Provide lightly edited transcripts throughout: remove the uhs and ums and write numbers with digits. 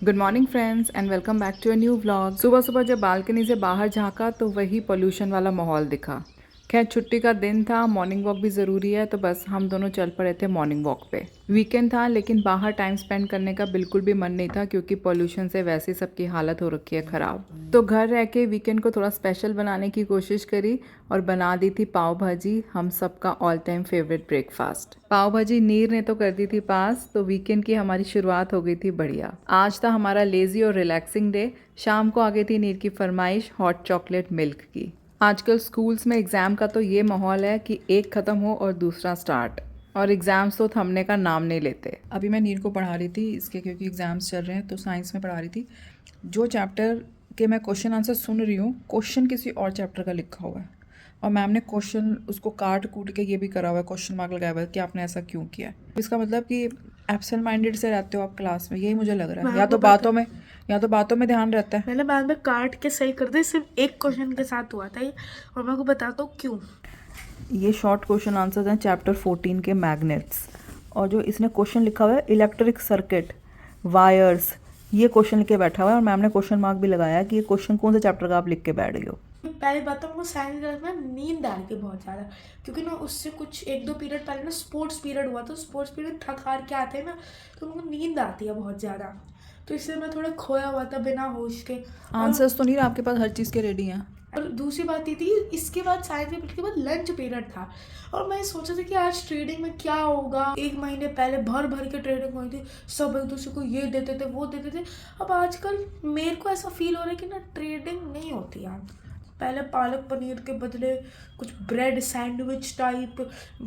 Good morning friends and welcome back to a new vlog. सुबह सुबह जब balcony से बाहर झांका तो वही पोल्यूशन वाला माहौल दिखा। खैर छुट्टी का दिन था, मॉर्निंग वॉक भी ज़रूरी है, तो बस हम दोनों चल पड़े थे मॉर्निंग वॉक पे। वीकेंड था लेकिन बाहर टाइम स्पेंड करने का बिल्कुल भी मन नहीं था क्योंकि पोल्यूशन से वैसे ही सबकी हालत हो रखी है ख़राब। तो घर रह के वीकेंड को थोड़ा स्पेशल बनाने की कोशिश करी और बना दी थी पाव भाजी, हम सबका ऑल टाइम फेवरेट ब्रेकफास्ट। पाव भाजी नीर ने तो कर दी थी पास, तो वीकेंड की हमारी शुरुआत हो गई थी बढ़िया। आज था हमारा लेजी और रिलैक्सिंग डे। शाम को आ गई थी नीर की फरमाइश हॉट चॉकलेट मिल्क की। आजकल स्कूल्स में एग्ज़ाम का तो ये माहौल है कि एक ख़त्म हो और दूसरा स्टार्ट, और एग्ज़ाम्स तो थमने का नाम नहीं लेते। अभी मैं नीर को पढ़ा रही थी इसके, क्योंकि एग्ज़ाम्स चल रहे हैं, तो साइंस में पढ़ा रही थी। जो चैप्टर के मैं क्वेश्चन आंसर सुन रही हूँ, क्वेश्चन किसी और चैप्टर का लिखा हुआ है और मैम ने क्वेश्चन उसको काट कूट के ये भी करा हुआ है, क्वेश्चन मार्क लगाया हुआ है कि आपने ऐसा क्यों किया है। इसका मतलब कि एब्सेंट माइंडेड से रहते हो आप क्लास में, यही मुझे लग रहा है। या तो बातों में ध्यान रहता है। मैंने बाद में काट के सही कर दी, सिर्फ एक क्वेश्चन के साथ हुआ था ये, और मैं आपको बताता हूँ क्यों। ये शॉर्ट क्वेश्चन आंसर्स हैं चैप्टर 14 के मैग्नेट्स, और जो इसने क्वेश्चन लिखा हुआ है इलेक्ट्रिक सर्किट, वायर्स, ये क्वेश्चन लिख के बैठा हुआ है और मैम ने क्वेश्चन मार्क भी लगाया है कि ये क्वेश्चन कौन से चैप्टर का आप लिख के बैठ गए हो। पहली बात तो मुझको साइंस क्लास में नींद आ रही थी बहुत ज़्यादा, क्योंकि ना उससे कुछ एक दो पीरियड पहले ना स्पोर्ट्स पीरियड हुआ, तो स्पोर्ट्स पीरियड थक हार के आते हैं ना, तो उनको नींद आती है बहुत ज़्यादा, तो इसलिए मैं थोड़ा खोया हुआ था बिना होश के। आंसर्स तो नहीं आपके पास हर चीज़ के रेडी हैं। और दूसरी बात ये थी, इसके बाद साइंस के पीरियड के बाद लंच पीरियड था, और मैं सोचा था कि आज ट्रेडिंग में क्या होगा। एक महीने पहले भर भर के ट्रेडिंग हुई थी, सब एक दूसरे को ये देते थे वो देते थे। अब आजकल मेरे को ऐसा फील हो रहा है कि ना ट्रेडिंग नहीं होती यार। पहले पालक पनीर के बदले कुछ ब्रेड सैंडविच टाइप,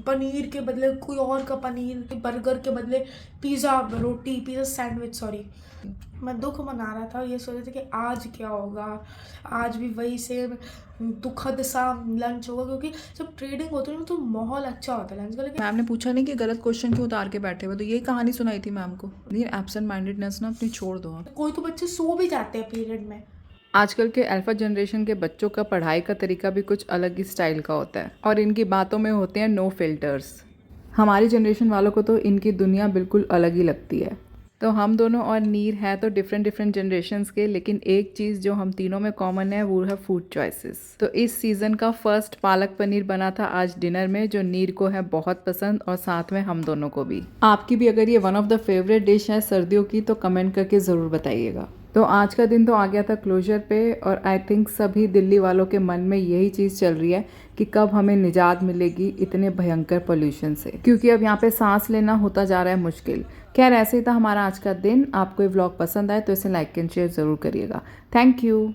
पनीर के बदले कोई और का पनीर, बर्गर के बदले पिज़्ज़ा रोटी, पिज़्ज़ा सैंडविच, सॉरी। मैं दुख मना रहा था, ये सोच रही थी कि आज क्या होगा, आज भी वही सेम दुखद सा लंच होगा, क्योंकि जब ट्रेडिंग होती है ना तो माहौल अच्छा होता है लंच का। लेकिन मैम ने पूछा नहीं कि गलत क्वेश्चन क्यों उतार के बैठे हुए, तो यही कहानी सुनाई थी मैम को। नहीं, एब्सेंट माइंडेडनेस ना अपनी छोड़ दो आप। कोई तो बच्चे सो भी जाते हैं पीरियड में। आजकल के अल्फा जनरेशन के बच्चों का पढ़ाई का तरीका भी कुछ अलग ही स्टाइल का होता है और इनकी बातों में होते हैं नो फिल्टर्स। हमारी जनरेशन वालों को तो इनकी दुनिया बिल्कुल अलग ही लगती है। तो हम दोनों और नीर है तो डिफरेंट डिफरेंट जनरेशन्स के, लेकिन एक चीज़ जो हम तीनों में कॉमन है वो है फूड चॉइसेस। तो इस सीज़न का फर्स्ट पालक पनीर बना था आज डिनर में, जो नीर को है बहुत पसंद और साथ में हम दोनों को भी। आपकी भी अगर ये one of the favourite dish है सर्दियों की तो कमेंट करके ज़रूर बताइएगा। तो आज का दिन तो आ गया था क्लोजर पे, और आई थिंक सभी दिल्ली वालों के मन में यही चीज़ चल रही है कि कब हमें निजात मिलेगी इतने भयंकर पोल्यूशन से, क्योंकि अब यहाँ पे सांस लेना होता जा रहा है मुश्किल। खैर ऐसे ही था हमारा आज का दिन। आपको ये व्लॉग पसंद आए तो इसे लाइक एंड शेयर ज़रूर करिएगा। Thank you.